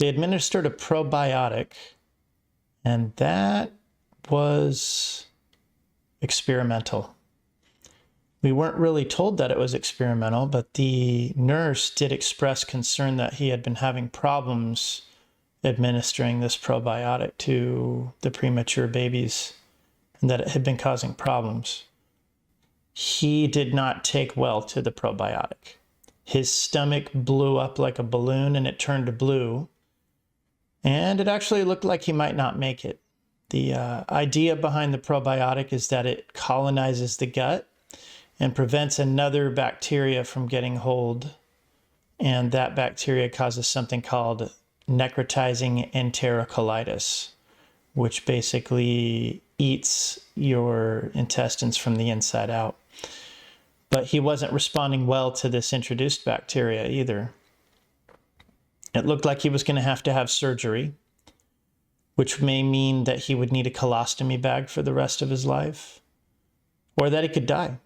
They administered a probiotic, and that was experimental. We weren't really told that it was experimental, but the nurse did express concern that he had been having problems administering this probiotic to the premature babies and that it had been causing problems. He did not take well to the probiotic. His stomach blew up like a balloon and it turned blue, and it actually looked like he might not make it. The idea behind the probiotic is that it colonizes the gut and prevents another bacteria from getting hold, and that bacteria causes something called Necrtotizing Enterocolitis, which basically eats your intestines from the inside out. But he wasn't responding well to this introduced bacteria either. It looked like he was going to have surgery, which may mean that he would need a colostomy bag for the rest of his life, or that he could die.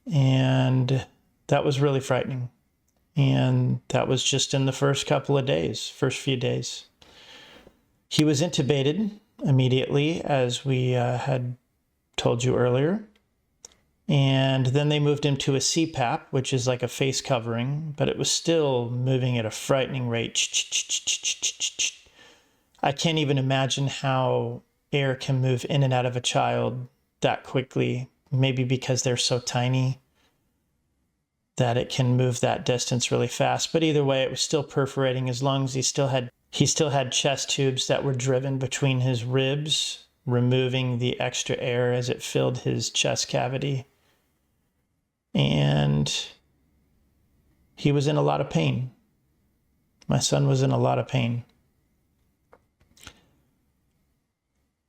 And that was really frightening. And that was just in the first few days. He was intubated immediately, as we had told you earlier. And then they moved him to a CPAP, which is like a face covering, but it was still moving at a frightening rate. I can't even imagine how air can move in and out of a child that quickly, maybe because they're so tiny that it can move that distance really fast. But either way, it was still perforating as long as he still had chest tubes that were driven between his ribs, removing the extra air as it filled his chest cavity. And he was in a lot of pain. My son was in a lot of pain.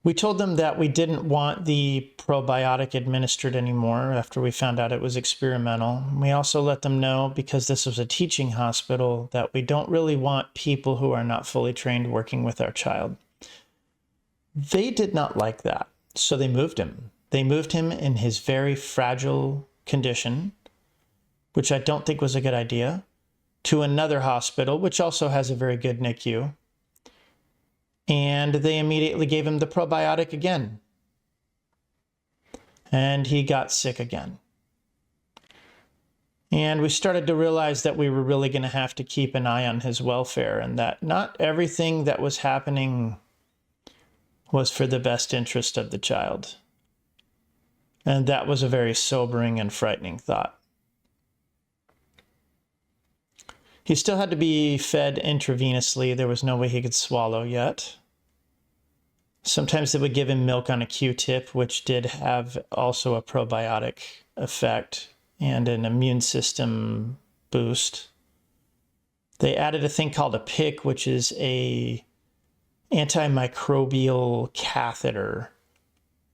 We told them that we didn't want the probiotic administered anymore after we found out it was experimental. We also let them know, because this was a teaching hospital, that we don't really want people who are not fully trained working with our child. They did not like that, so they moved him. They moved him in his very fragile condition, which I don't think was a good idea, to another hospital, which also has a very good NICU. And they immediately gave him the probiotic again. And he got sick again. And we started to realize that we were really going to have to keep an eye on his welfare, and that not everything that was happening was for the best interest of the child. And that was a very sobering and frightening thought. He still had to be fed intravenously. There was no way he could swallow yet. Sometimes they would give him milk on a Q-tip, which did have also a probiotic effect and an immune system boost. They added a thing called a PIC, which is a antimicrobial catheter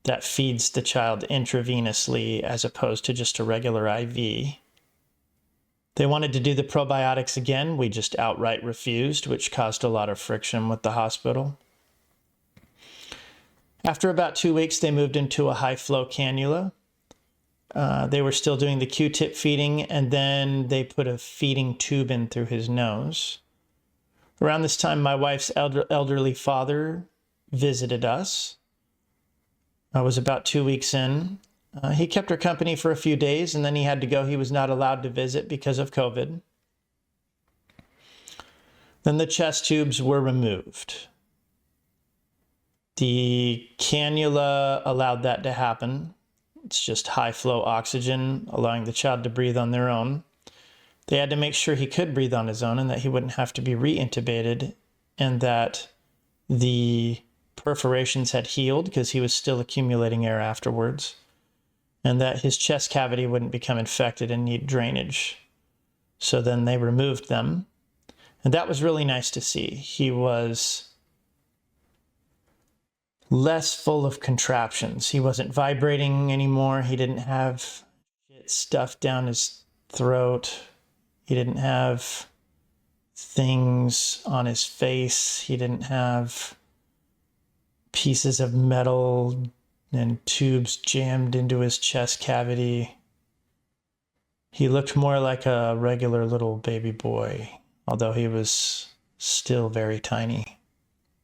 that feeds the child intravenously as opposed to just a regular IV. They wanted to do the probiotics again. We just outright refused, which caused a lot of friction with the hospital. After about 2 weeks, they moved him to a high-flow cannula. They were still doing the Q-tip feeding, and then they put a feeding tube in through his nose. Around this time, my wife's elderly father visited us. I was about 2 weeks in. He kept her company for a few days, and then he had to go. He was not allowed to visit because of COVID. Then the chest tubes were removed. The cannula allowed that to happen. It's just high-flow oxygen, allowing the child to breathe on their own. They had to make sure he could breathe on his own and that he wouldn't have to be re-intubated, and that the perforations had healed because he was still accumulating air afterwards, and that his chest cavity wouldn't become infected and need drainage. So then they removed them, and that was really nice to see. He was less full of contraptions. He wasn't vibrating anymore. He didn't have shit stuffed down his throat. He didn't have things on his face. He didn't have pieces of metal and tubes jammed into his chest cavity. He looked more like a regular little baby boy, although he was still very tiny.